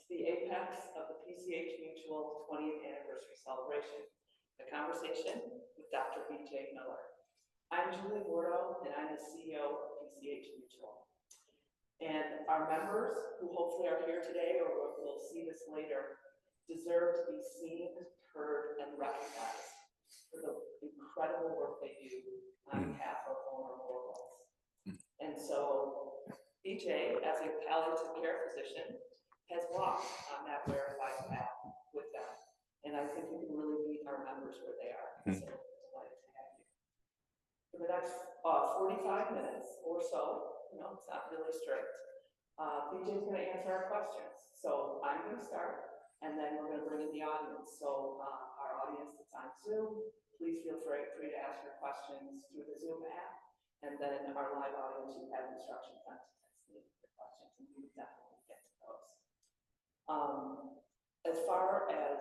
the apex of the PCH Mutual 20th anniversary celebration, the conversation with Dr. B.J. Miller. I'm Julie Bordo, and I'm the CEO of PCH Mutual. And our members, who hopefully are here today or will see this later, deserve to be seen, heard, and recognized for the incredible work they do on behalf of vulnerable adults. And so, BJ, as a palliative care physician, has walked on that verified path with them. And I think you can really meet our members where they are. So delighted to have you. For the next 45 minutes or so, it's not really strict, BJ is going to answer our questions. So I'm going to start, and then we're going to bring in the audience. So our audience that's on Zoom, please feel free to ask your questions through the Zoom app. And then our live audience, you have instructions on to text me your questions, and we definitely get to those. As far as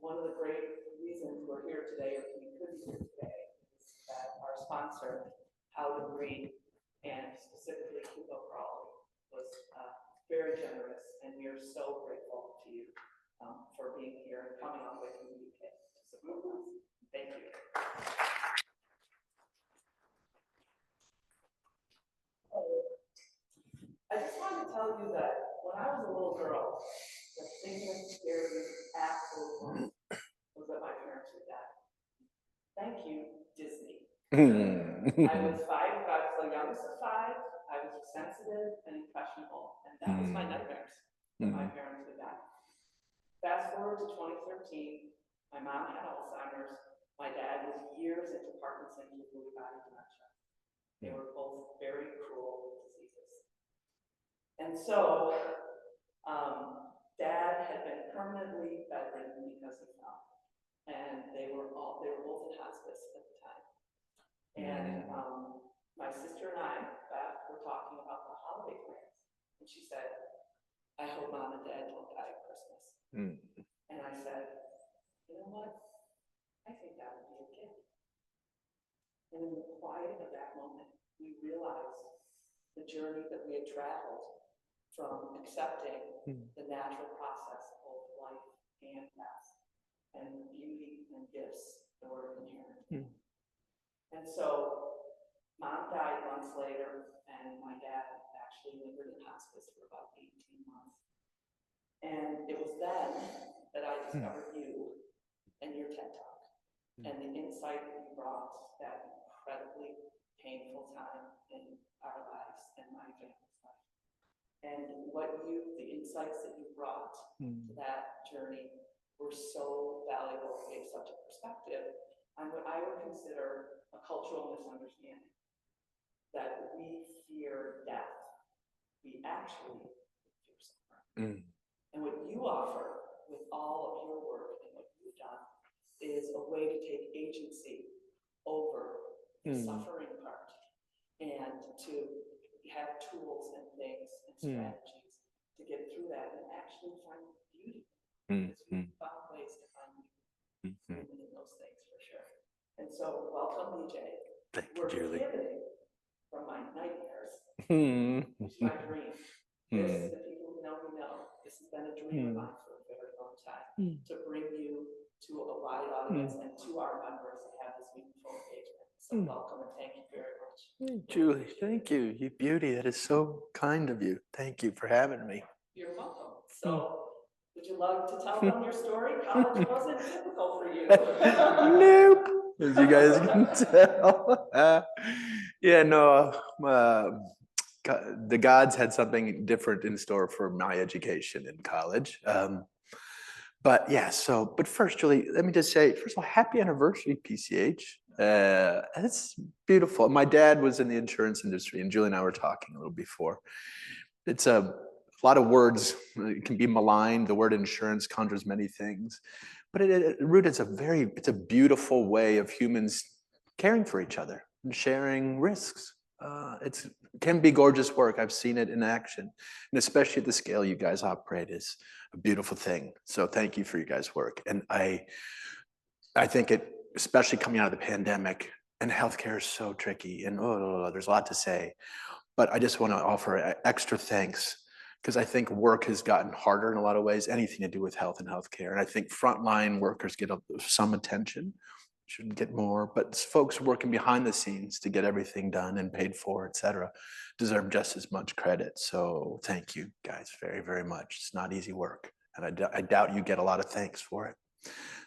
one of the great reasons we're here today, or we could be here today, is that our sponsor, How to Breathe, and specifically Hugo Crawley, was very generous, and we are so grateful to you for being here and coming all the way from the UK to support us. Thank you. I just wanted to tell you that when I was a little girl, the thing that scared me absolutely was that my parents would die. Thank you, Disney. I was 5, I was the youngest of 5. I was sensitive and impressionable, and that was my nightmares, that my parents would die. Fast forward to 2013, my mom had Alzheimer's. My dad was years into Parkinson's with Lewy body dementia. They were both very cruel diseases. And so, Dad had been permanently bedridden because he fell, and they were both in hospice at the time. And my sister and I, Beth, were talking about the holiday plans, and she said, "I hope Mom and Dad don't die at Christmas." And I said, "You know what? I think that would be a gift." And in the quiet of that moment, we realized the journey that we had traveled from accepting the natural process of both life and death, and beauty and gifts that were inherent. And so, Mom died months later, and my dad actually lingered in hospice for about 18 months. And it was then that I discovered you and your TED Talk, and the insight that you brought that incredibly painful time in our lives and my family's life. And the insights that you brought to that journey were so valuable, gave such a perspective on what I would consider a cultural misunderstanding, that we fear death. We actually fear suffering. And what you offer with all of your work and what you've done is a way to take agency over the suffering part, and to have tools and things and strategies to get through that and actually find beauty. Because we found ways to find beauty in those things for sure. And so, welcome, BJ. Thank you, We're Julie. pivoting from my nightmares to my dream. This, the people who know me know, this has been a dream of mine for a very long time, to bring you to a wide audience and to our members and have this meaningful engagement. So welcome and thank you very much. Julie, thank you. You beauty, that is so kind of you. Thank you for having me. You're welcome. So, would you like to tell them your story? College wasn't typical for you. Nope, as you guys can tell. Yeah, no, the gods had something different in store for my education in college. But yeah, but first, Julie, let me just say, first of all, happy anniversary, PCH. It's beautiful. My dad was in the insurance industry, and Julie and I were talking a little before. It's a lot of words. It can be maligned. The word insurance conjures many things, but at root, it's a beautiful way of humans caring for each other and sharing risks. It can be gorgeous work. I've seen it in action, and especially at the scale you guys operate is a beautiful thing. So thank you for your guys' work. And I think it, especially coming out of the pandemic, and healthcare is so tricky, and there's a lot to say, but I just want to offer extra thanks because I think work has gotten harder in a lot of ways, anything to do with health and healthcare. And I think frontline workers get some attention, shouldn't get more, but folks working behind the scenes to get everything done and paid for, et cetera, deserve just as much credit. So thank you guys very, very much. It's not easy work. And I doubt you get a lot of thanks for it.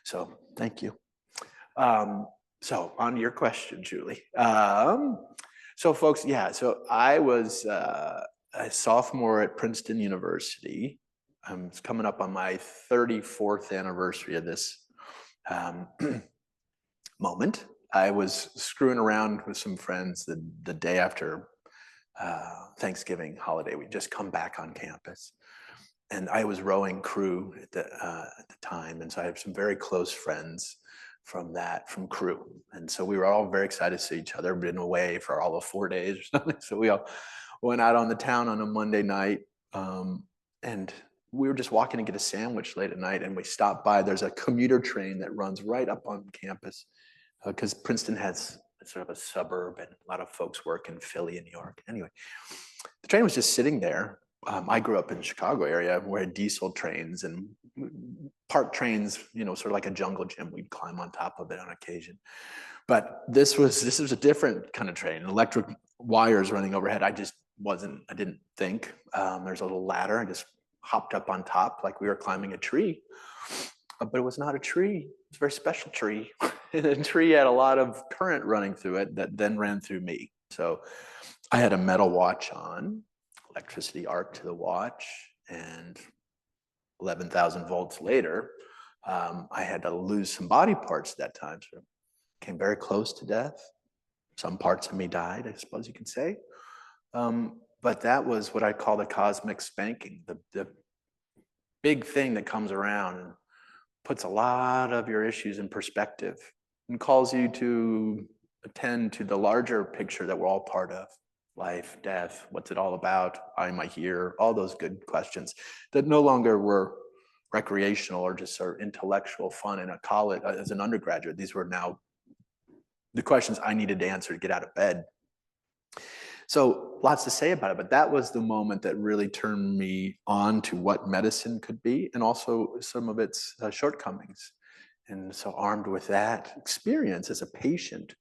So thank you. So on your question, Julie. So folks, yeah, so I was a sophomore at Princeton University. I'm coming up on my 34th anniversary of this moment. I was screwing around with some friends the day after Thanksgiving holiday. We'd just come back on campus. And I was rowing crew at the time. And so I have some very close friends from crew. And so we were all very excited to see each other, been away for all of 4 days or something. So we all went out on the town on a Monday night. And we were just walking to get a sandwich late at night. And we stopped by, there's a commuter train that runs right up on campus because Princeton has sort of a suburb and a lot of folks work in Philly and New York. Anyway, the train was just sitting there. I grew up in the Chicago area where diesel trains and park trains, you know, sort of like a jungle gym. We'd climb on top of it on occasion. But this was a different kind of train, electric wires running overhead. I didn't think. There's a little ladder. I just hopped up on top like we were climbing a tree. But it was not a tree. It's a very special tree. And the tree had a lot of current running through it that then ran through me. So I had a metal watch on, electricity arc to the watch, and 11,000 volts later, I had to lose some body parts at that time. So came very close to death. Some parts of me died, I suppose you could say. But that was what I call the cosmic spanking, the big thing that comes around and puts a lot of your issues in perspective and calls you to attend to the larger picture that we're all part of. Life, death, what's it all about? Why am I here? All those good questions that no longer were recreational or just sort of intellectual fun in a college as an undergraduate. These were now the questions I needed to answer to get out of bed. So lots to say about it, but that was the moment that really turned me on to what medicine could be and also some of its shortcomings. And so armed with that experience as a patient,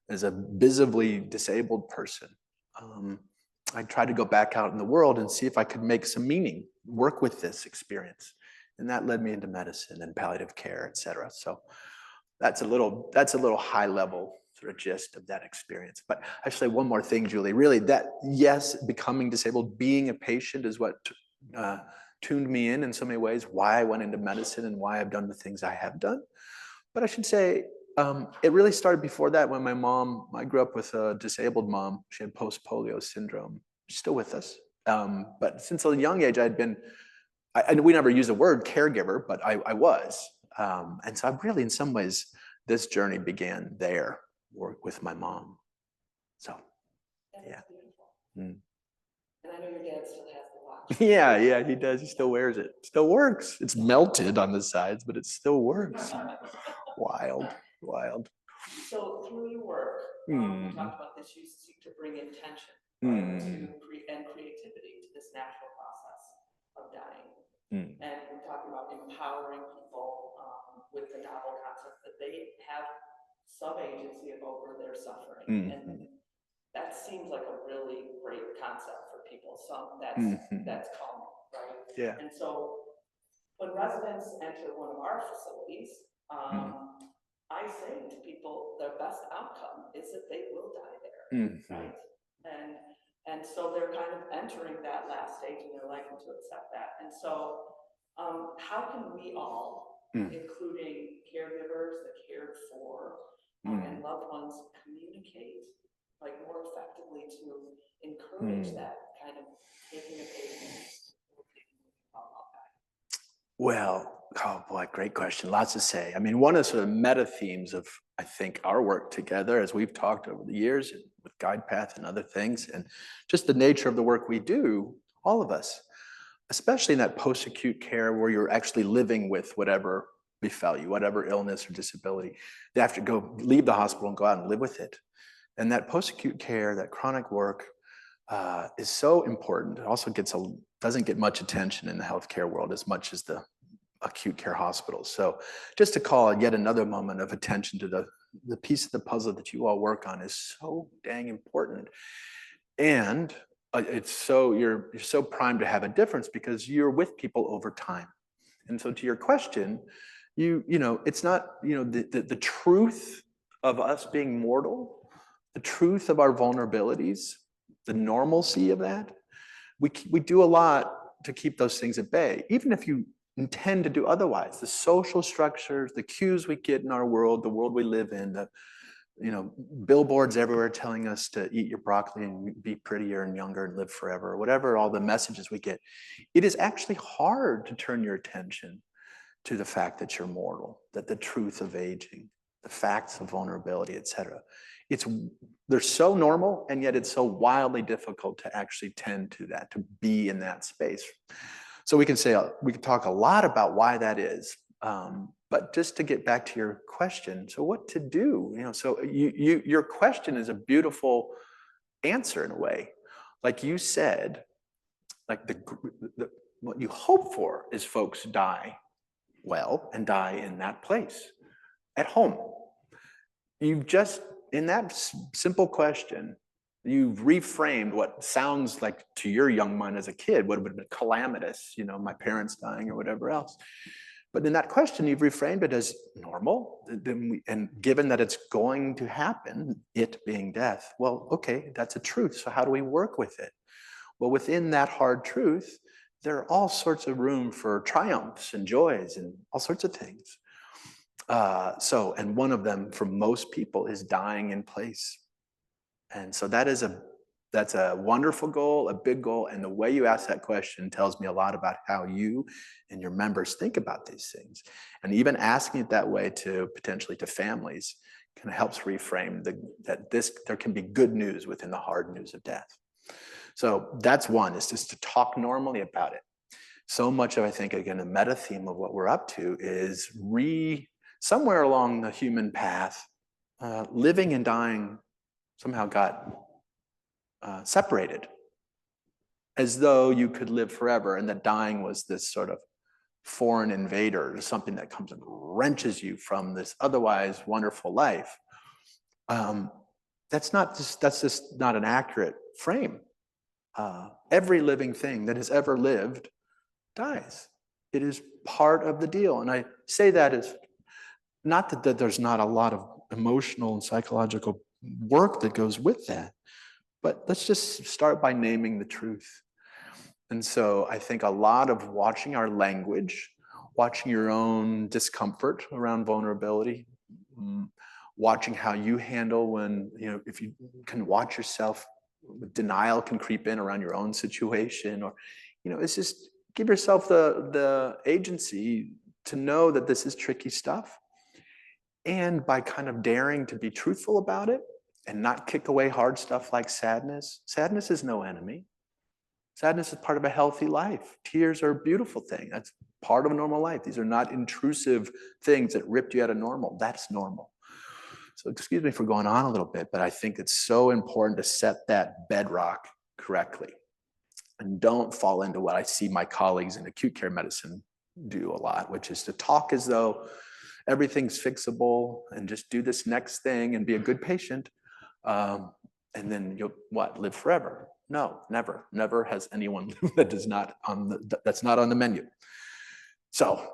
as a visibly disabled person, I tried to go back out in the world and see if I could make some meaning, work with this experience. And that led me into medicine and palliative care, et cetera. So that's a little high level sort of gist of that experience. But I should say one more thing, Julie, really that, yes, becoming disabled, being a patient is what tuned me in so many ways, why I went into medicine and why I've done the things I have done. But I should say, it really started before that when I grew up with a disabled mom. She had post-polio syndrome. She's still with us. But since a young age, we never used the word caregiver, but I was. And so I really, in some ways, this journey began there with my mom. So, yeah. And I know your dad still has the watch. Yeah, he does. He still wears it. Still works. It's melted on the sides, but it still works. Wild. So through your work, you talked about this, you seek to bring intention and creativity to this natural process of dying. And we're talking about empowering people with the novel concept that they have some agency over their suffering. And that seems like a really great concept for people. That's calming, right? Yeah. And so when residents enter one of our facilities, I say to people, their best outcome is that they will die there, right? And so they're kind of entering that last stage in their life and to accept that. And so how can we all, including caregivers, the cared for, and loved ones, communicate like more effectively to encourage that kind of taking a page? Well, oh boy, great question. Lots to say. I mean, one of the sort of meta themes of, I think, our work together, as we've talked over the years with GuidePath and other things, and just the nature of the work we do, all of us, especially in that post-acute care where you're actually living with whatever befell you, whatever illness or disability, they have to leave the hospital and go out and live with it. And that post-acute care, that chronic work is so important. It also gets doesn't get much attention in the healthcare world as much as the acute care hospitals. So just to call yet another moment of attention to the piece of the puzzle that you all work on is so dang important. And it's so you're so primed to have a difference because you're with people over time. And so to your question, you know, it's not, you know, the truth of us being mortal, the truth of our vulnerabilities, the normalcy of that, we do a lot to keep those things at bay, even if you intend to do otherwise. The social structures, the cues we get in our world, the world we live in, the, you know, billboards everywhere telling us to eat your broccoli and be prettier and younger and live forever, whatever all the messages we get. It is actually hard to turn your attention to the fact that you're mortal, that the truth of aging, the facts of vulnerability, et cetera. They're so normal, and yet it's so wildly difficult to actually tend to that, to be in that space. So we can talk a lot about why that is. But just to get back to your question, so what to do? You know, so your question is a beautiful answer in a way. Like you said, like what you hope for is folks die well and die in that place, at home. You've just, in that simple question, you've reframed what sounds like to your young mind as a kid would have been calamitous, you know, my parents dying or whatever else. But in that question, you've reframed it as normal. And given that it's going to happen, it being death, well, okay, that's a truth. So how do we work with it? Well, within that hard truth, there are all sorts of room for triumphs and joys and all sorts of things. And one of them for most people is dying in place. And so that's a wonderful goal, a big goal. And the way you ask that question tells me a lot about how you and your members think about these things. And even asking it that way to potentially to families kind of helps reframe that there can be good news within the hard news of death. So that's one, is just to talk normally about it. So much of, I think, again, the meta theme of what we're up to is somewhere along the human path, living and dying somehow got separated, as though you could live forever, and that dying was this sort of foreign invader, something that comes and wrenches you from this otherwise wonderful life. That's just not an accurate frame. Every living thing that has ever lived dies. It is part of the deal. And I say that as not that there's not a lot of emotional and psychological work that goes with that, but let's just start by naming the truth. And so I think a lot of watching our language, watching your own discomfort around vulnerability, watching how you handle when, you know, if you can watch yourself, denial can creep in around your own situation, or, you know, it's just give yourself the agency to know that this is tricky stuff. And by kind of daring to be truthful about it and not kick away hard stuff like sadness. Sadness is no enemy. Sadness is part of a healthy life. Tears are a beautiful thing. That's part of a normal life. These are not intrusive things that ripped you out of normal. That's normal. So excuse me for going on a little bit, but I think it's so important to set that bedrock correctly. And don't fall into what I see my colleagues in acute care medicine do a lot, which is to talk as though everything's fixable and just do this next thing and be a good patient. And then you'll live forever. No, never has anyone that's not on the menu. So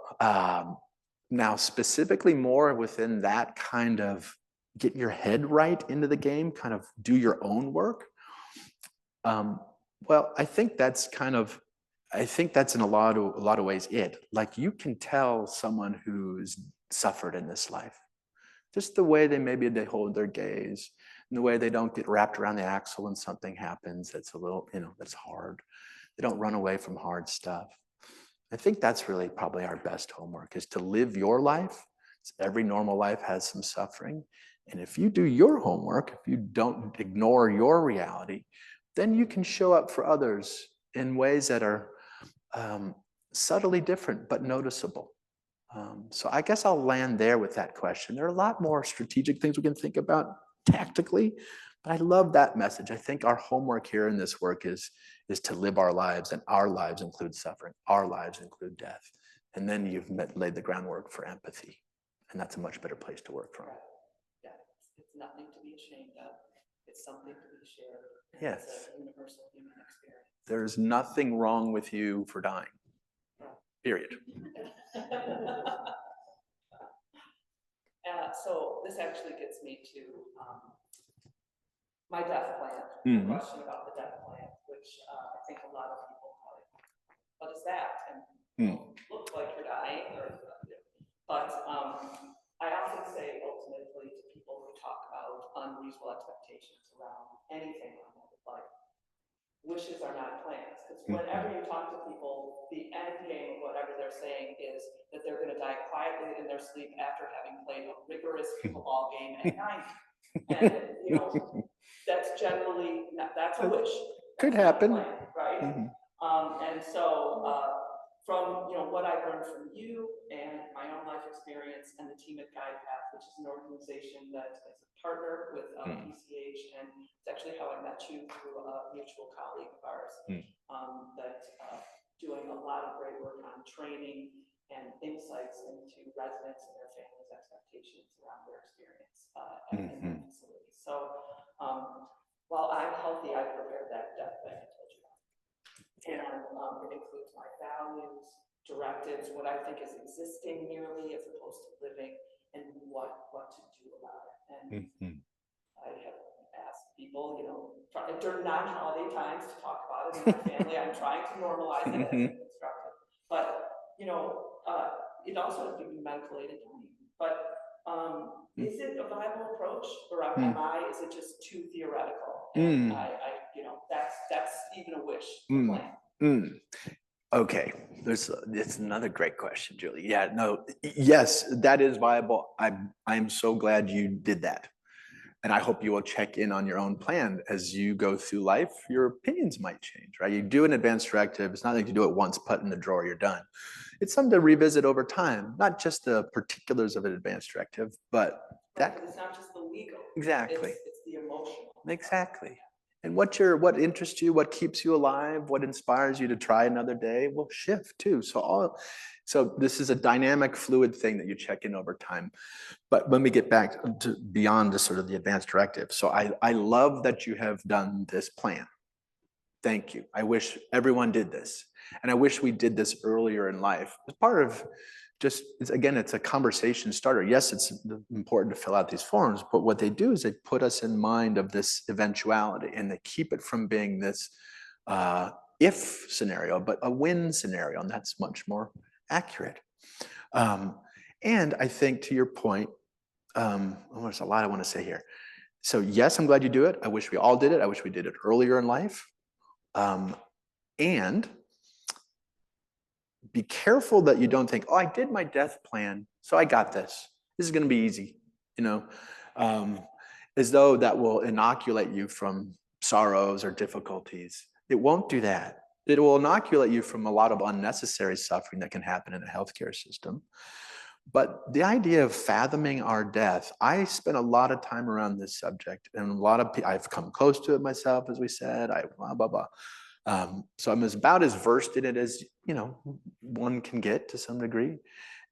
now specifically more within that kind of get your head right into the game, kind of do your own work. Well, I think that's in a lot of ways it. Like, you can tell someone who's suffered in this life, just the way they hold their gaze, and the way they don't get wrapped around the axle when something happens that's a little, you know, that's hard. They don't run away from hard stuff. I think that's really probably our best homework, is to live your life. Every normal life has some suffering. And if you do your homework, if you don't ignore your reality, then you can show up for others in ways that are subtly different but noticeable. So I guess I'll land there with that question. There are a lot more strategic things we can think about tactically, But I love that message. I think our homework here in this work is to live our lives, and our lives include suffering. Our lives include death. And then you've laid the groundwork for empathy. And that's a much better place to work from. Yeah, it's nothing to be ashamed of. It's something to be shared. Yes. It's a universal human experience. There's nothing wrong with you for dying. Period. So this actually gets me to my death plan, the question about the death plan, which I think a lot of people probably, what is that? And look like you're dying, but I often say ultimately to people who talk about unreasonable expectations around anything on life, wishes are not plans, because whenever you talk to people, the end game of whatever they're saying is that they're going to die quietly in their sleep after having played a rigorous pickleball game at 90. And that's generally that's a wish. Could happen, plan, right? And so from what I've learned from you and my own life experience and the team at Guide Path, which is an organization that is a partner with PCH, and it's actually how I met you through a mutual colleague of ours, that doing a lot of great work on training and insights into residents and their families' expectations around their experience in the facility. So while I'm healthy, I prepared that death plan I told you about. And it includes my values, directives, what I think is existing merely as opposed to living, and what to do about it. And I have asked people, during non-holiday times to talk about it in my family. I'm trying to normalize it as constructive. But, it also has to be medical aided dying. But is it a viable approach, or is it just too theoretical? And that's even a wish plan. Okay, it's another great question, Julie. Yeah, no, yes, that is viable. I'm so glad you did that. And I hope you will check in on your own plan as you go through life. Your opinions might change, right? You do an advanced directive. It's not like you do it once, put in the drawer, you're done. It's something to revisit over time, not just the particulars of an advanced directive, but that. It's not just the legal. Exactly. It's the emotional. Exactly. And what interests you, what keeps you alive, what inspires you to try another day will shift too. So this is a dynamic, fluid thing that you check in over time. But when we get back to beyond the sort of the advanced directive, so I love that you have done this plan. Thank you. I wish everyone did this. And I wish we did this earlier in life. It's part of it's a conversation starter. Yes, it's important to fill out these forms, but what they do is they put us in mind of this eventuality, and they keep it from being this if scenario, but a win scenario, and that's much more accurate. And I think to your point, there's a lot I want to say here. So yes, I'm glad you do it. I wish we all did it. I wish we did it earlier in life. And be careful that you don't think, oh, I did my death plan, so I got this. This is going to be easy, as though that will inoculate you from sorrows or difficulties. It won't do that. It will inoculate you from a lot of unnecessary suffering that can happen in a healthcare system. But the idea of fathoming our death, I spent a lot of time around this subject, and a lot of I've come close to it myself, as we said. Blah, blah, blah. So I'm about as versed in it as one can get to some degree.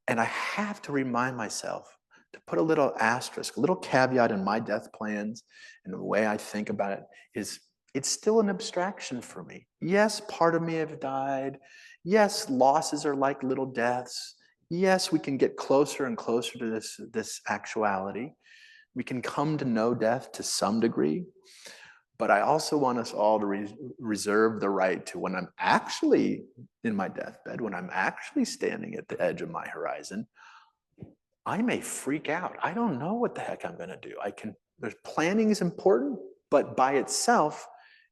And I have to remind myself to put a little asterisk, a little caveat in my death plans and the way I think about it is it's still an abstraction for me. Yes, part of me have died. Yes, losses are like little deaths. Yes, we can get closer and closer to this actuality. We can come to know death to some degree. But I also want us all to reserve the right to, when I'm actually in my deathbed, when I'm actually standing at the edge of my horizon, I may freak out. I don't know what the heck I'm going to do. Planning is important, but by itself,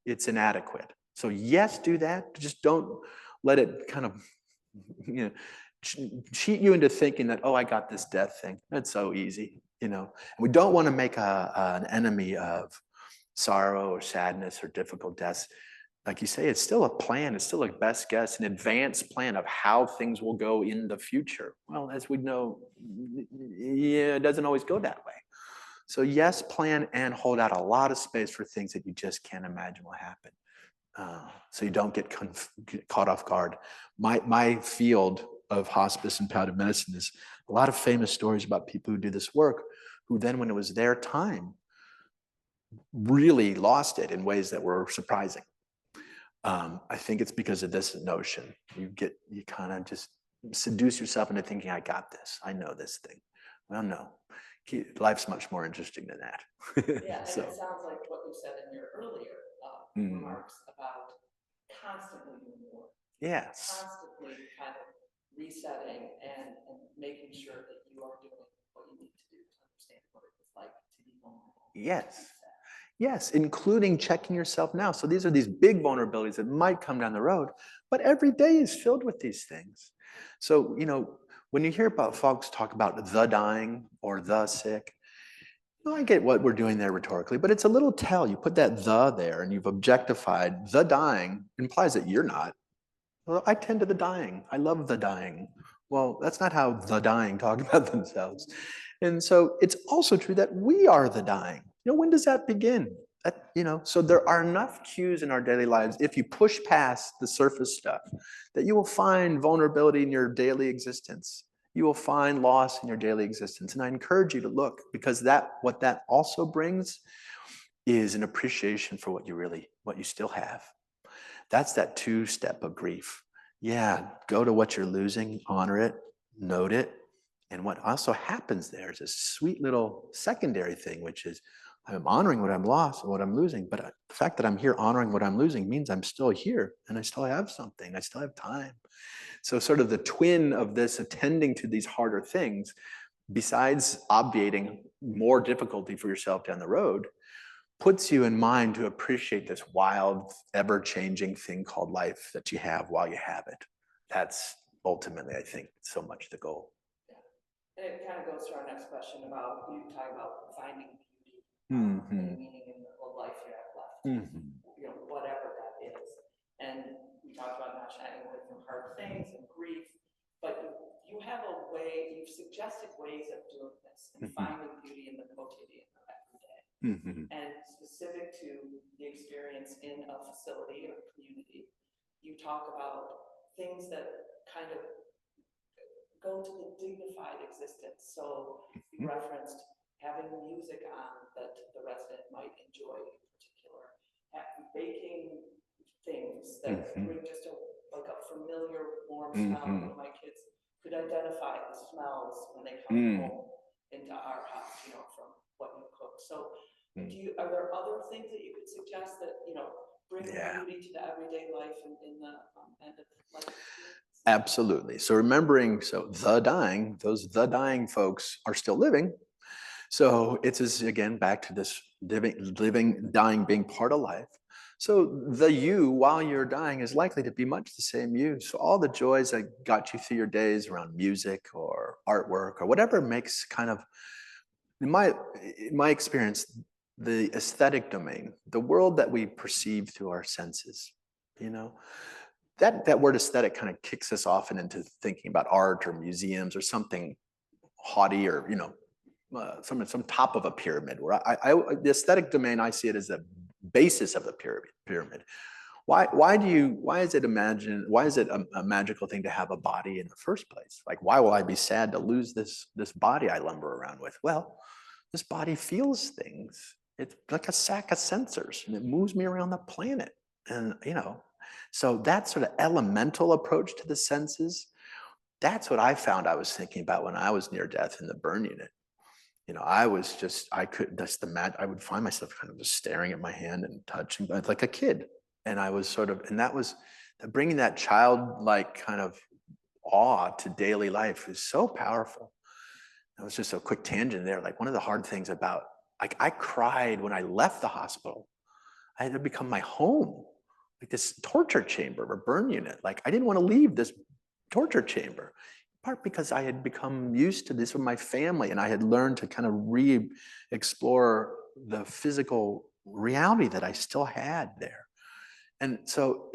it's inadequate. So yes, do that. Just don't let it kind of, cheat you into thinking that, oh, I got this death thing. That's so easy, And we don't want to make an enemy of sorrow or sadness or difficult deaths. Like you say, it's still a plan. It's still a best guess, an advanced plan of how things will go in the future. Well, as we know, it doesn't always go that way. So yes, plan and hold out a lot of space for things that you just can't imagine will happen. So you don't get caught off guard. My field of hospice and palliative medicine is a lot of famous stories about people who do this work, who then, when it was their time, really lost it in ways that were surprising. I think it's because of this notion. You kind of just seduce yourself into thinking, I got this, I know this thing. Well, no, life's much more interesting than that. Yeah, and So, it sounds like what you said in your earlier remarks about constantly doing more. yes. Constantly kind of resetting and making sure that you are doing what you need to do to understand what it was like to be vulnerable. Yes. Yes, including checking yourself now. So these are these big vulnerabilities that might come down the road, but every day is filled with these things. So, when you hear about folks talk about the dying or the sick, I get what we're doing there rhetorically, but it's a little tell. You put that the there and you've objectified the dying, implies that you're not. Well, I tend to the dying. I love the dying. Well, that's not how the dying talk about themselves. And so it's also true that we are the dying. When does that begin? So there are enough cues in our daily lives, if you push past the surface stuff, that you will find vulnerability in your daily existence. You will find loss in your daily existence. And I encourage you to look, because what that also brings is an appreciation for what you still have. That's that two-step of grief. Yeah, go to what you're losing, honor it, note it. And what also happens there is a sweet little secondary thing, which is I'm honoring what I'm lost and what I'm losing. But the fact that I'm here honoring what I'm losing means I'm still here and I still have something. I still have time. So sort of the twin of this attending to these harder things, besides obviating more difficulty for yourself down the road, puts you in mind to appreciate this wild, ever-changing thing called life that you have while you have it. That's ultimately, I think, so much the goal. Yeah. And it kind of goes to our next question about, you talk about finding beauty Mm-hmm. and meaning in the life you have left, whatever that is. And we talked about not shying away from hard things and grief, but you have a way, you've suggested ways of doing this and finding beauty in the quotidian of every day. And specific to the experience in a facility or community, you talk about things that kind of go to the dignified existence. So you referenced having music on that the resident might enjoy in particular, baking things that bring just a familiar warm smell. My kids could identify the smells when they come home into our house, from what you cook. So are there other things that you could suggest that, bring beauty to the everyday life and in the end of life experience? Absolutely. So remembering, those the dying folks are still living. So it's again back to this living, dying, being part of life. So the you while you're dying is likely to be much the same you. So all the joys that got you through your days around music or artwork or whatever makes kind of, in my experience, the aesthetic domain, the world that we perceive through our senses, that word aesthetic kind of kicks us often into thinking about art or museums or something haughty or, some top of a pyramid, where the aesthetic domain, I see it as the basis of the pyramid. Why is it a magical thing to have a body in the first place? Like, why will I be sad to lose this body I lumber around with? Well, this body feels things. It's like a sack of sensors, and it moves me around the planet. And, so that sort of elemental approach to the senses, that's what I found I was thinking about when I was near death in the burn unit. I would find myself kind of just staring at my hand and touching like a kid. And I was that was bringing that childlike kind of awe to daily life is so powerful. That was just a quick tangent there. Like, one of the hard things about, like, I cried when I left the hospital. I had to become my home, like this torture chamber or burn unit. Like, I didn't want to leave this torture chamber, in part because I had become used to this with my family, and I had learned to kind of re-explore the physical reality that I still had there. And so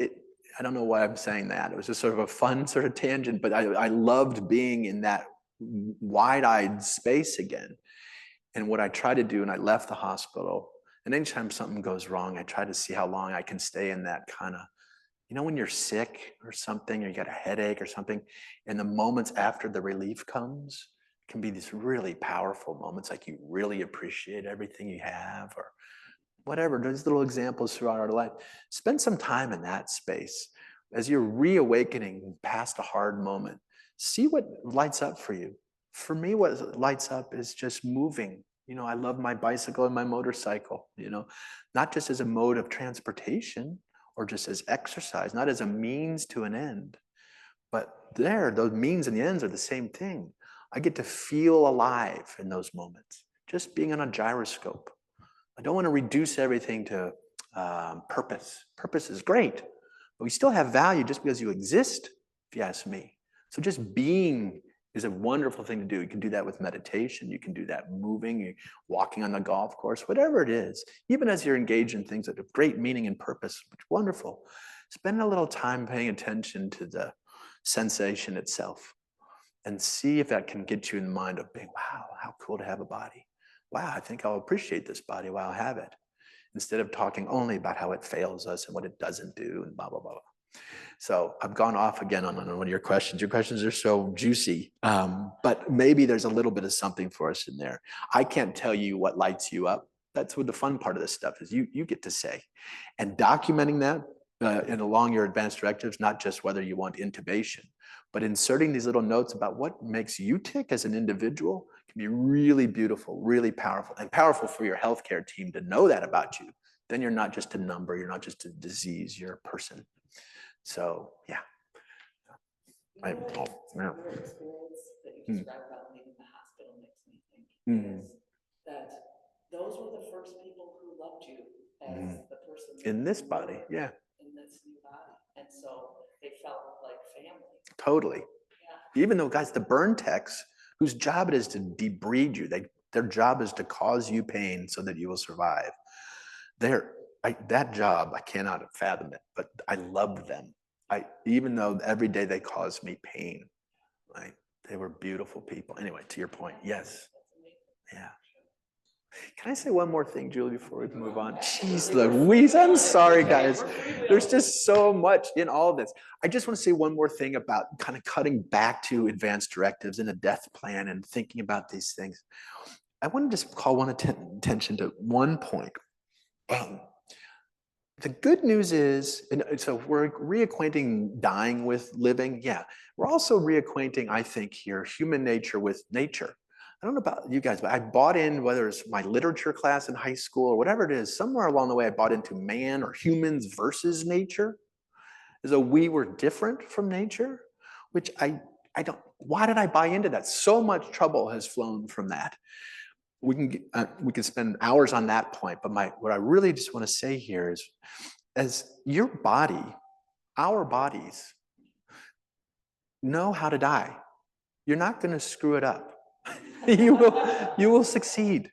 I don't know why I'm saying that. It was just sort of a fun sort of tangent, but I loved being in that wide-eyed space again. And what I try to do, and I left the hospital, and anytime something goes wrong, I try to see how long I can stay in that kind of, you know, when you're sick or something, or you got a headache or something, and the moments after the relief comes can be these really powerful moments, like you really appreciate everything you have, or whatever. There's little examples throughout our life. Spend some time in that space as you're reawakening past a hard moment. See what lights up for you. For me, what lights up is just moving. You know, I love my bicycle and my motorcycle, you know, not just as a mode of transportation or just as exercise, not as a means to an end, but those means and the ends are the same thing. I get to feel alive in those moments, just being on a gyroscope. I don't want to reduce everything to purpose. Purpose is great, but we still have value just because you exist, if you ask me. So just being is a wonderful thing to do. You can do that with meditation. You can do that moving, walking on the golf course, whatever it is. Even as you're engaged in things that have great meaning and purpose, which is wonderful. Spend a little time paying attention to the sensation itself and see if that can get you in the mind of being, wow, how cool to have a body. Wow, I think I'll appreciate this body while I have it, instead of talking only about how it fails us and what it doesn't do and blah, blah, blah. So I've gone off again on one of your questions. Your questions are so juicy, but maybe there's a little bit of something for us in there. I can't tell you what lights you up. That's what the fun part of this stuff is. You get to say. And documenting that and along your advanced directives, not just whether you want intubation, but inserting these little notes about what makes you tick as an individual can be really beautiful, really powerful, and powerful for your healthcare team to know that about you. Then you're not just a number, you're not just a disease, you're a person. So, yeah. Your experience that you described about leaving the hospital makes me think is that those were the first people who loved you as the person in this body, yeah. In this new body. And so they felt like family. Totally. Yeah. Even though, guys, the burn techs, whose job it is to debride you, their job is to cause you pain so that you will survive. That job, I cannot fathom it, but I love them. Even though every day they caused me pain, right? They were beautiful people. Anyway, to your point, yes. Yeah. Can I say one more thing, Julie, before we move on? Jeez Louise, I'm sorry, guys. There's just so much in all of this. I just want to say one more thing about kind of cutting back to advanced directives and a death plan and thinking about these things. I want to just call attention to one point. The good news is, and so we're reacquainting dying with living. Yeah, we're also reacquainting, I think here, human nature with nature. I don't know about you guys, but I bought in, whether it's my literature class in high school or whatever it is, somewhere along the way, I bought into man or humans versus nature, as though we were different from nature, which I don't, why did I buy into that? So much trouble has flown from that. We can spend hours on that point, but what I really just want to say here is, as your body, our bodies know how to die. You're not going to screw it up. you will succeed.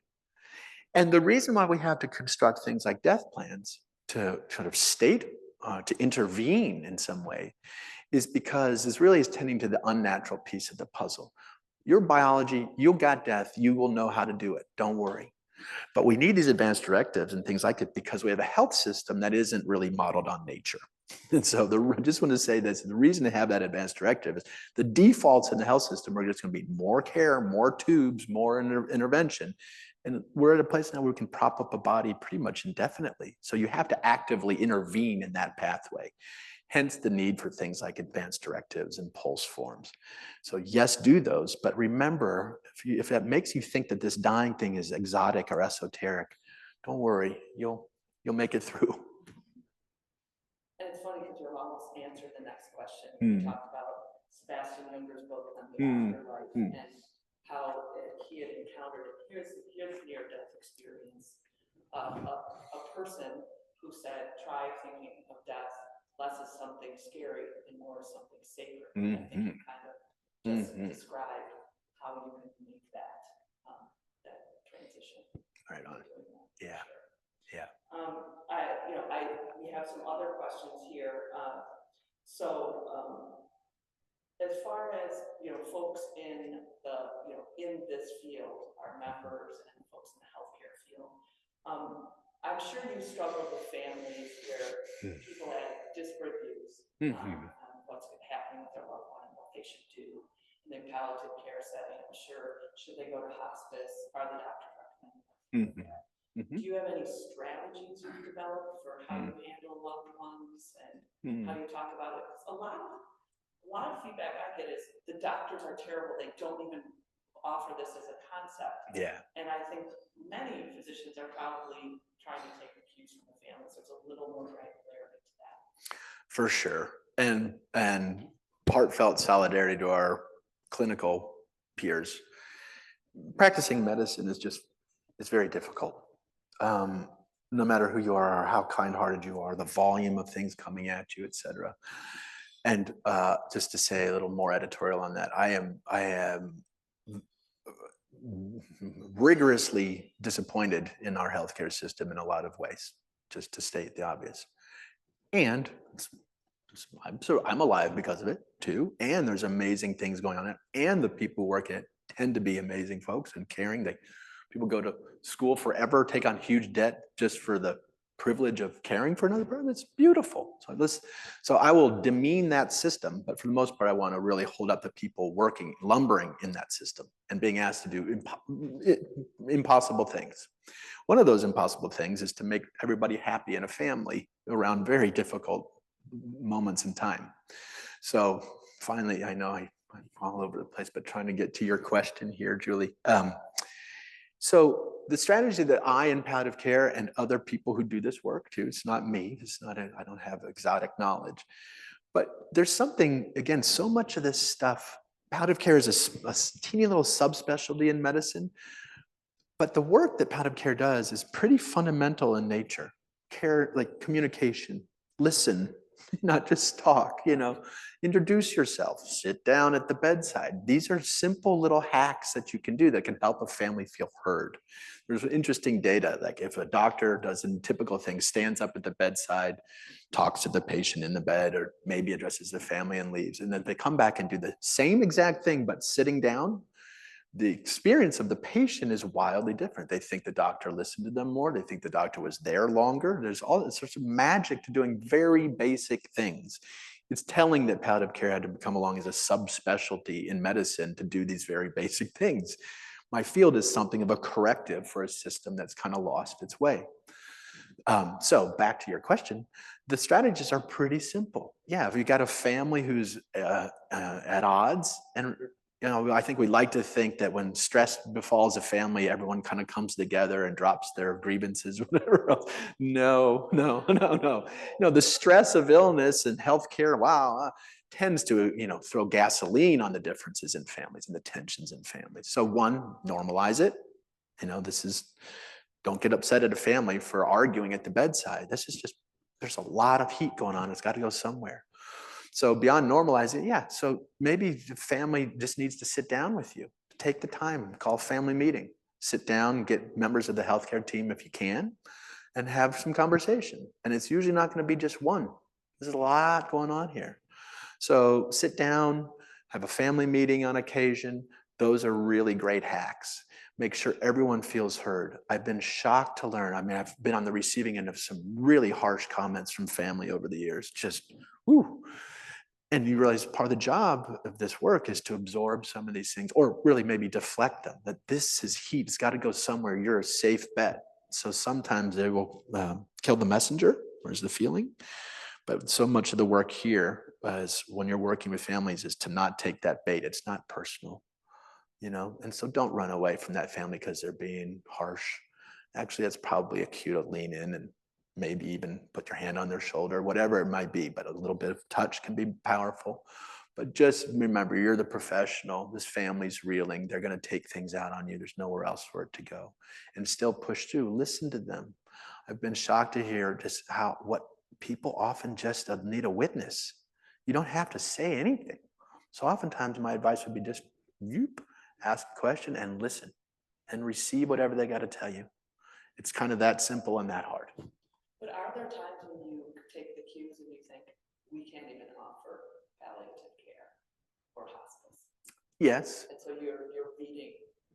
And the reason why we have to construct things like death plans to sort of to intervene in some way is because this really is tending to the unnatural piece of the puzzle. Your biology, you'll got death, you will know how to do it. Don't worry. But we need these advanced directives and things like it because we have a health system that isn't really modeled on nature. And so I just want to say this, the reason to have that advanced directive is the defaults in the health system are just going to be more care, more tubes, more intervention. And we're at a place now where we can prop up a body pretty much indefinitely. So you have to actively intervene in that pathway. Hence the need for things like advanced directives and pulse forms. So yes, do those, but remember, if that makes you think that this dying thing is exotic or esoteric, don't worry, you'll make it through. And it's funny because you've almost answered the next question. We talked about Sebastian Junger's book on the afterlife and how he had encountered it. Here's near-death experience. A person who said, try thinking of death less as something scary and more as something sacred. I think you kind of just described how you can make that transition. Right on. Yeah. Sure. Yeah. We have some other questions here. as far as, folks in the, in this field, our members and folks in the healthcare field, I'm sure you struggle with families where people have disparate views on what's happening with their loved one and what they should do in their palliative care setting. I'm sure, should they go to hospice? Are the doctors recommending that? Do you have any strategies you've developed for how you handle loved ones and how you talk about it? 'Cause a lot of feedback I get is the doctors are terrible. They don't even offer this as a concept. Yeah. And I think many physicians are probably trying to take the cues from the families. There's a little more granularity to that. For sure. And heartfelt solidarity to our clinical peers. Practicing medicine is it's very difficult. No matter who you are or how kind-hearted you are, the volume of things coming at you, et cetera. And just to say a little more editorial on that, I am rigorously disappointed in our healthcare system in a lot of ways, just to state the obvious. And I'm alive because of it too. And there's amazing things going on. And the people who work in it tend to be amazing folks and caring. People go to school forever, take on huge debt just for the privilege of caring for another person. It's beautiful. So I will demean that system, but for the most part, I want to really hold up the people lumbering in that system and being asked to do impossible things. One of those impossible things is to make everybody happy in a family around very difficult moments in time. So finally, I know I'm all over the place, but trying to get to your question here, Julie. So the strategy that I in palliative care and other people who do this work too, it's not me, I don't have exotic knowledge, but there's something, again, so much of this stuff, palliative care is a teeny little subspecialty in medicine, but the work that palliative care does is pretty fundamental in nature. Care, like communication, listen, not just talk, introduce yourself, sit down at the bedside. These are simple little hacks that you can do that can help a family feel heard. There's interesting data, like if a doctor does a typical thing, stands up at the bedside, talks to the patient in the bed, or maybe addresses the family and leaves, and then they come back and do the same exact thing, but sitting down, the experience of the patient is wildly different. They think the doctor listened to them more. They think the doctor was there longer. There's all sorts of magic to doing very basic things. It's telling that palliative care had to come along as a subspecialty in medicine to do these very basic things. My field is something of a corrective for a system that's kind of lost its way. So back to your question, the strategies are pretty simple. Yeah, if you got a family who's at odds, and I think we like to think that when stress befalls a family, everyone kind of comes together and drops their grievances, whatever else. No. The stress of illness and healthcare, tends to, throw gasoline on the differences in families and the tensions in families. So one, normalize it. Don't get upset at a family for arguing at the bedside. There's a lot of heat going on. It's got to go somewhere. So beyond normalizing, so maybe the family just needs to sit down with you. Take the time, call a family meeting, sit down, get members of the healthcare team if you can, and have some conversation. And it's usually not going to be just one. There's a lot going on here. So sit down, have a family meeting on occasion. Those are really great hacks. Make sure everyone feels heard. I've been shocked to learn. I've been on the receiving end of some really harsh comments from family over the years. Just, whoo. And you realize part of the job of this work is to absorb some of these things, or really maybe deflect them, that this is heat. It's got to go somewhere. You're a safe bet. So sometimes they will kill the messenger, where's the feeling? But so much of the work here is when you're working with families is to not take that bait. It's not personal, and so don't run away from that family because they're being harsh. Actually, that's probably a cue to lean in and maybe even put your hand on their shoulder, whatever it might be, but a little bit of touch can be powerful. But just remember, you're the professional. This family's reeling. They're going to take things out on you. There's nowhere else for it to go. And still push through. Listen to them. I've been shocked to hear just what people often just need a witness. You don't have to say anything. So oftentimes my advice would be just ask a question and listen and receive whatever they got to tell you. It's kind of that simple and that hard. But are there times when you take the cues and you think, we can't even offer palliative care? Yes. And so you're reading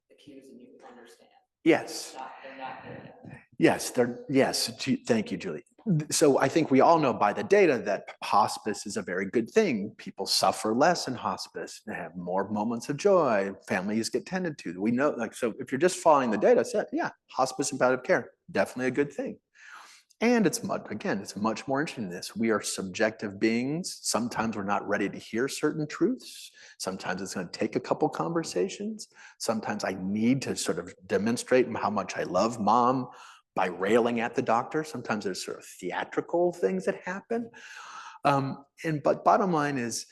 the cues and you understand. Yes. They're not there yet. Yes, yes. Thank you, Julie. So I think we all know by the data that hospice is a very good thing. People suffer less in hospice. They have more moments of joy. Families get tended to. We know, like, so if you're just following the data set, yeah, hospice and palliative care, definitely a good thing. And it's much more interesting than this. We are subjective beings. Sometimes we're not ready to hear certain truths. Sometimes it's going to take a couple conversations. Sometimes I need to sort of demonstrate how much I love mom by railing at the doctor. Sometimes there's sort of theatrical things that happen. But bottom line is,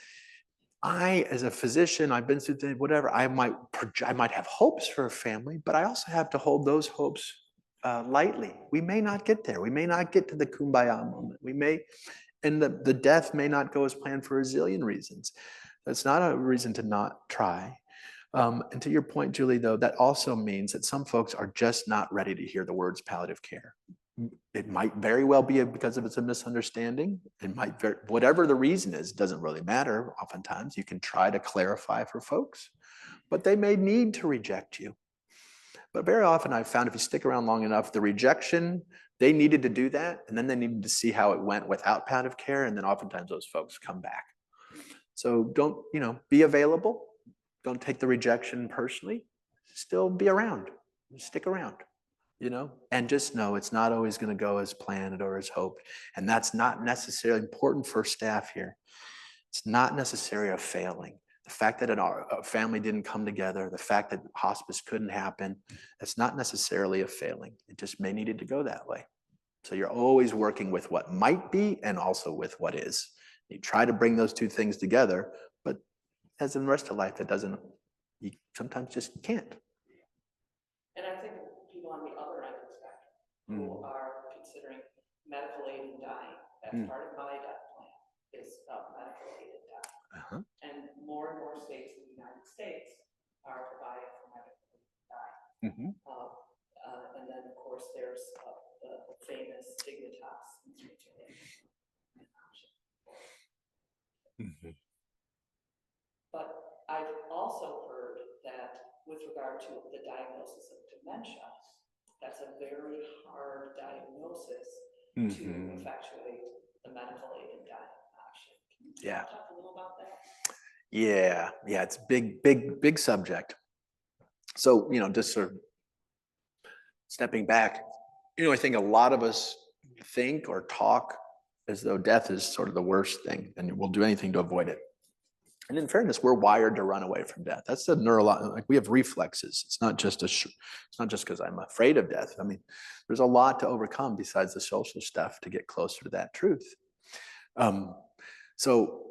as a physician, I've been through whatever. I might have hopes for a family, but I also have to hold those hopes lightly. We may not get there. We may not get to the kumbaya moment. And the death may not go as planned for a zillion reasons. That's not a reason to not try. And to your point, Julie, though, that also means that some folks are just not ready to hear the words palliative care. It might very well be because it's a misunderstanding. Whatever the reason is, doesn't really matter. Oftentimes, you can try to clarify for folks, but they may need to reject you. But very often I've found if you stick around long enough, the rejection, they needed to do that, and then they needed to see how it went without palliative care, and then oftentimes those folks come back. So don't, be available. Don't take the rejection personally. Still be around. Stick around, and just know it's not always going to go as planned or as hoped. And that's not necessarily important for staff here. It's not necessarily a failing. The fact that a family didn't come together, the fact that hospice couldn't happen, that's not necessarily a failing. It just may needed to go that way. So you're always working with what might be and also with what is. You try to bring those two things together, but as in the rest of life, you sometimes just can't. And I think people on the other end of the spectrum who are considering medical aid in dying, that's part of my death plan, is medical aid in dying. And more states in the United States are providing for medical aid in dying. And then, of course, there's the famous Dignitas option. But I've also heard that with regard to the diagnosis of dementia, that's a very hard diagnosis to effectuate the medical aid in dying option. Can you talk a little about that? Yeah, it's big subject. So, just sort of stepping back, I think a lot of us think or talk as though death is sort of the worst thing and we'll do anything to avoid it. And in fairness, we're wired to run away from death. That's the like we have reflexes. It's not just because I'm afraid of death. I mean, there's a lot to overcome besides the social stuff to get closer to that truth. So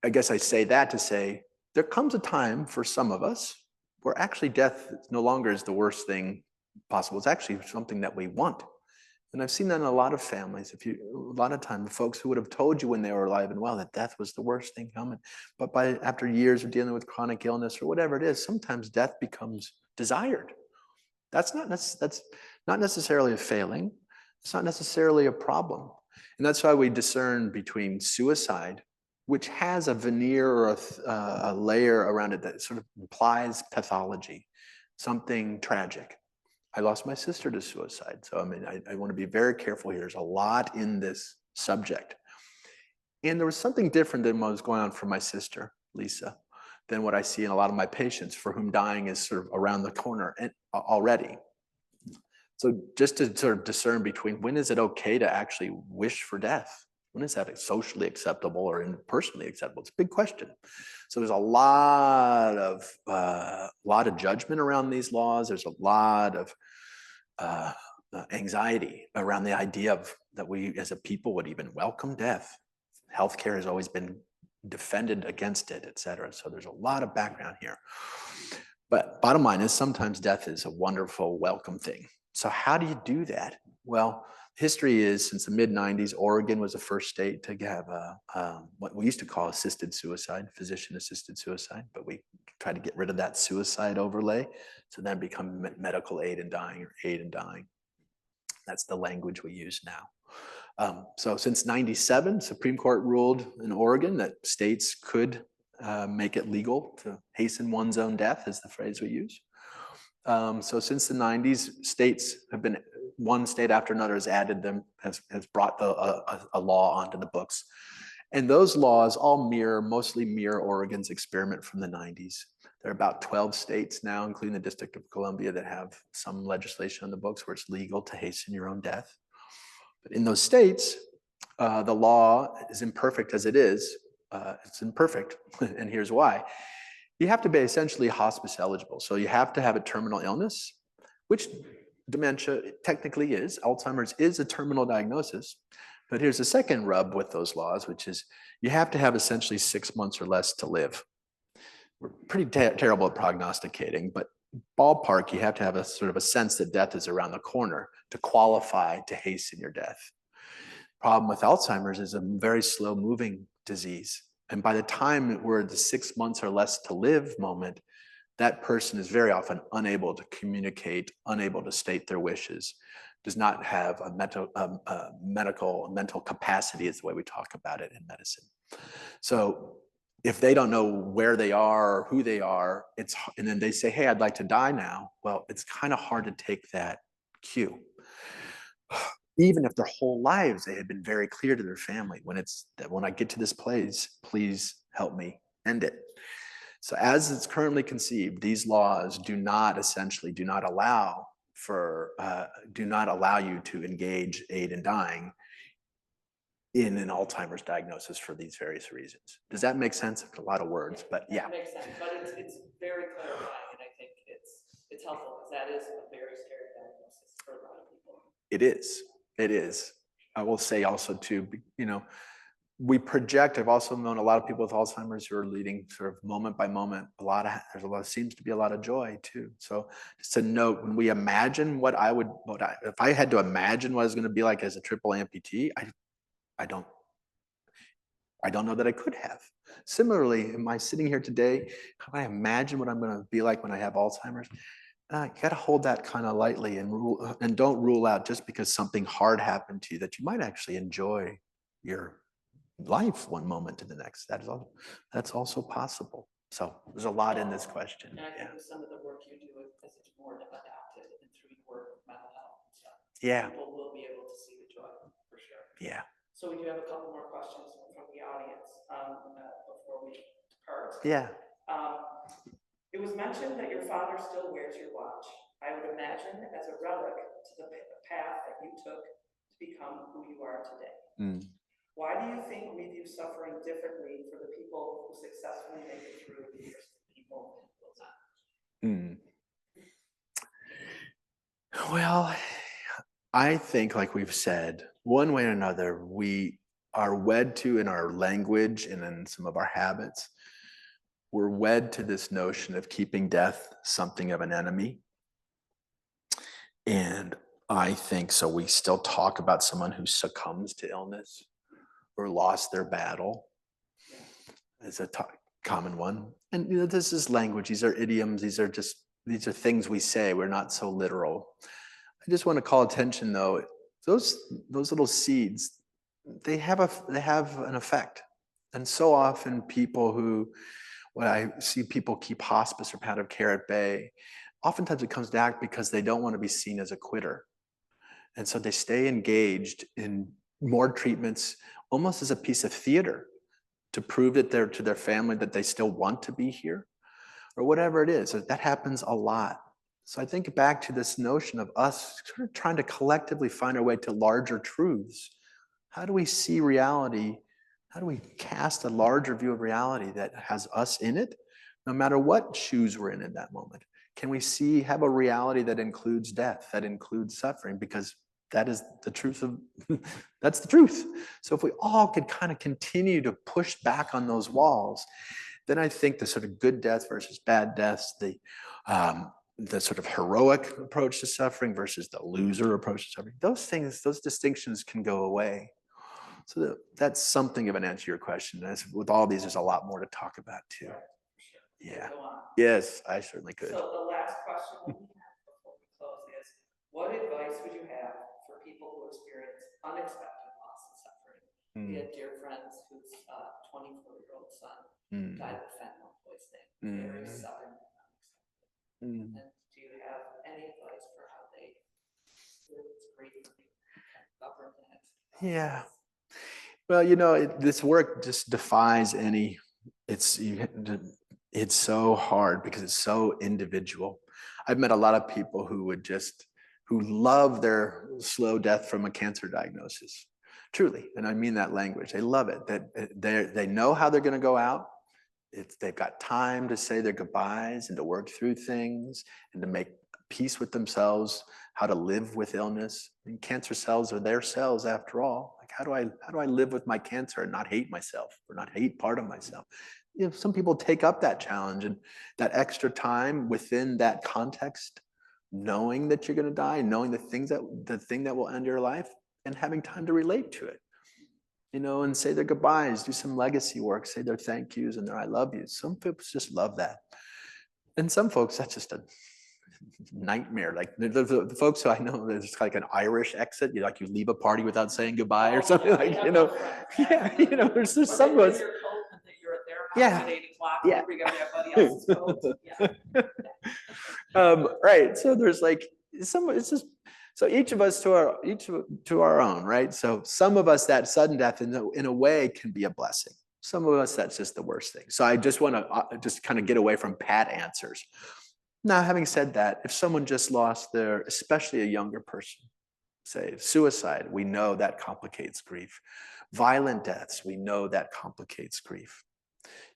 I guess I say that to say there comes a time for some of us where actually death no longer is the worst thing possible. It's actually something that we want. And I've seen that in a lot of families. A lot of time, the folks who would have told you when they were alive and well that death was the worst thing coming, but after years of dealing with chronic illness or whatever it is, sometimes death becomes desired. That's not necessarily a failing. It's not necessarily a problem. And that's why we discern between suicide, which has a veneer or a layer around it that sort of implies pathology, something tragic. I lost my sister to suicide. So, I mean, I want to be very careful here. There's a lot in this subject. And there was something different than what was going on for my sister, Lisa, than what I see in a lot of my patients for whom dying is sort of around the corner already. So just to sort of discern between when is it okay to actually wish for death? When is that socially acceptable or personally acceptable? It's a big question. So there's a lot of judgment around these laws. There's a lot of anxiety around the idea of that we as a people would even welcome death. Healthcare has always been defended against it, et cetera. So there's a lot of background here. But bottom line is sometimes death is a wonderful, welcome thing. So how do you do that? Well, history is since the mid-90s, Oregon was the first state to have what we used to call assisted suicide, physician-assisted suicide, but we tried to get rid of that suicide overlay. So then become medical aid in dying or aid in dying. That's the language we use now. So since 97, Supreme Court ruled in Oregon that states could make it legal to hasten one's own death, is the phrase we use. So since the 90s, states have been, one state after another has added them, has brought a law onto the books. And those laws all mostly mirror Oregon's experiment from the 90s. There are about 12 states now, including the District of Columbia, that have some legislation on the books where it's legal to hasten your own death. But in those states, the law is imperfect as it is. It's imperfect, and here's why. You have to be essentially hospice eligible. So you have to have a terminal illness, which dementia technically is. Alzheimer's is a terminal diagnosis. But here's the second rub with those laws, which is you have to have essentially 6 months or less to live. We're pretty terrible at prognosticating, but ballpark, you have to have a sort of a sense that death is around the corner to qualify to hasten your death. Problem with Alzheimer's is a very slow moving disease. And by the time we're at the 6 months or less to live moment, that person is very often unable to communicate, unable to state their wishes, does not have a mental capacity, is the way we talk about it in medicine. So if they don't know where they are or who they are, and then they say, hey, I'd like to die now. Well, it's kind of hard to take that cue. Even if their whole lives they had been very clear to their family, when I get to this place, please help me end it. So as it's currently conceived, these laws do not allow you to engage, aid in dying in an Alzheimer's diagnosis for these various reasons. Does that make sense? A lot of words, but yeah. It makes sense, but it's very clarifying, and I think it's helpful because that is a very scary diagnosis for a lot of people. It is. It is. I will say also too, we project. I've also known a lot of people with Alzheimer's who are leading sort of moment by moment. Seems to be a lot of joy too. So just to note, when we imagine if I had to imagine what I was going to be like as a triple amputee, I don't know that I could have. Similarly, am I sitting here today? Can I imagine what I'm going to be like when I have Alzheimer's? You got to hold that kind of lightly and don't rule out just because something hard happened to you that you might actually enjoy your life one moment to the next. That's also possible. So there's a lot in this question. And I think with some of the work you do, as it's more adapted and through your work with mental health and stuff, people will be able to see the joy for sure. Yeah. So we do have a couple more questions from the audience before we depart. Yeah. It was mentioned that your father still wears your watch. I would imagine as a relic to the path that you took to become who you are today. Why do you think we view suffering differently for the people who successfully make it through versus the people who will not? Well, I think, like we've said, one way or another, we are wed to in our language and in some of our habits. We're wed to this notion of keeping death something of an enemy. And I think so. We still talk about someone who succumbs to illness or lost their battle as a common one. And this is language. These are idioms. These are things we say. We're not so literal. I just want to call attention, though. Those little seeds, they have an effect. And so often when I see people keep hospice or palliative care at bay, oftentimes it comes back because they don't want to be seen as a quitter. And so they stay engaged in more treatments, almost as a piece of theater, to prove that to their family that they still want to be here, or whatever it is. That happens a lot. So I think back to this notion of us sort of trying to collectively find our way to larger truths. How do we see reality? How do we cast a larger view of reality that has us in it, no matter what shoes we're in at that moment? Can we have a reality that includes death, that includes suffering? Because that is the truth that's the truth. So if we all could kind of continue to push back on those walls, then I think the sort of good death versus bad deaths, the sort of heroic approach to suffering versus the loser approach to suffering, those distinctions can go away. So that's something of an answer to your question. With all these, there's a lot more to talk about too. Yeah. Yes, I certainly could. So the last question we have before we close is, what advice would you have for people who experience unexpected loss and suffering? We had dear friends whose 24-year-old son died of fentanyl poisoning, very sudden and unexpected. And do you have any advice for how they live with grief and govern that? Yeah. Well, you know, this work just defies any, it's so hard because it's so individual. I've met a lot of people who love their slow death from a cancer diagnosis. Truly, and I mean that language. They love it. That they know how they're going to go out. They've got time to say their goodbyes and to work through things and to make peace with themselves, how to live with illness. And cancer cells are their cells after all. Like, how do I live with my cancer and not hate myself or not hate part of myself? You know, some people take up that challenge, and that extra time within that context, knowing that you're going to die, knowing the thing that will end your life, and having time to relate to it. You know, and say their goodbyes, do some legacy work, say their thank yous and their I love yous. Some folks just love that. And some folks, that's just a nightmare. Like the folks who I know, there's like an Irish exit. You leave a party without saying goodbye or something, like, you know. Yeah, you know, there's some of us. You're at their house at 8 o'clock, yeah. bring everybody else's coat. Yeah. Right. So there's like it's just, so each of us to our own, right? So some of us, that sudden death in a way can be a blessing. Some of us, that's just the worst thing. So I just want to just kind of get away from pat answers. Now, having said that, if someone just lost especially a younger person, say suicide, we know that complicates grief. Violent deaths, we know that complicates grief.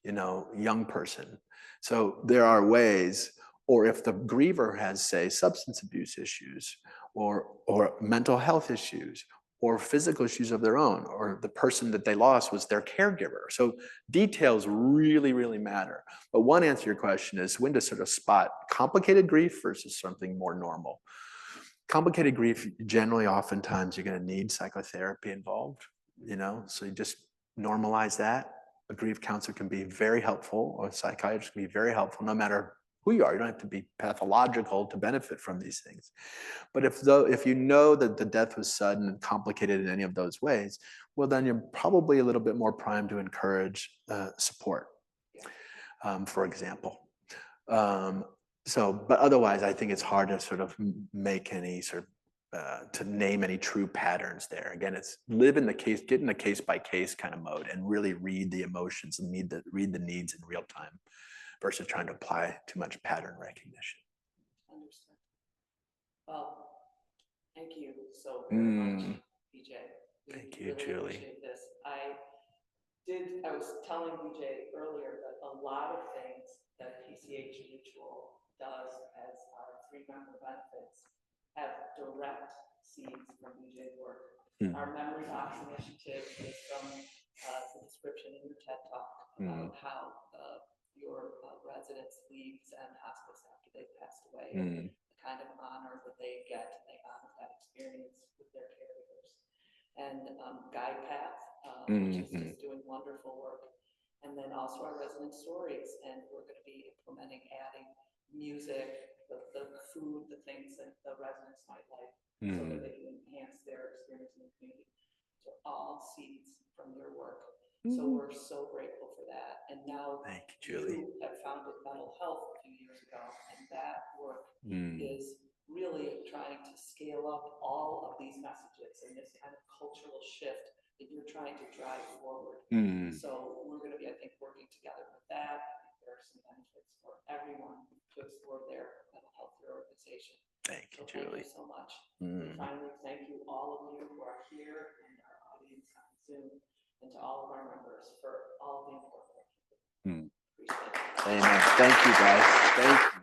You know, young person. So there are ways, or if the griever has, say, substance abuse issues, or mental health issues, or physical issues of their own, or the person that they lost was their caregiver. So details really, really matter. But one answer to your question is when to sort of spot complicated grief versus something more normal. Complicated grief, generally, oftentimes, you're going to need psychotherapy involved, you know, so you just normalize that. A grief counselor can be very helpful, or a psychiatrist can be very helpful, no matter who you are. You don't have to be pathological to benefit from these things. But if you know that the death was sudden and complicated in any of those ways, well, then you're probably a little bit more primed to encourage support, for example. But otherwise, I think it's hard to sort of make any sort of to name any true patterns there. Again, it's get in the case by case kind of mode, and really read the emotions and read the needs in real time, versus trying to apply too much pattern recognition. Understood. Well, thank you so very much, BJ. Thank you, really Julie. Appreciate this. I was telling BJ earlier that a lot of things that PCH Mutual does as our 3-member benefits have direct seeds from BJ's work. Our Memory Box initiative is from the description in your TED Talk about how your residents leave and hospice after they've passed away, and the kind of honor that they get, they honor that experience with their caregivers. And Guide Path, which is just doing wonderful work. And then also our resident stories, and we're going to be implementing, adding music, the food, the things that the residents might like, so that they can enhance their experience in the community. So all seeds from your work. So we're so grateful for that. And now Thank you, Julie. You have founded Mettle Health a few years ago, and that work is really trying to scale up all of these messages and this kind of cultural shift that you're trying to drive forward. So we're going to be, I think, working together with that. I think there are some benefits for everyone to explore their mental health organization. Thank you, Julie. Thank you so much. And finally, thank you all of you who are here and our audience on Zoom, and to all of our members for all of the important work. Appreciate it. Amen. Thank you, guys. Thank you.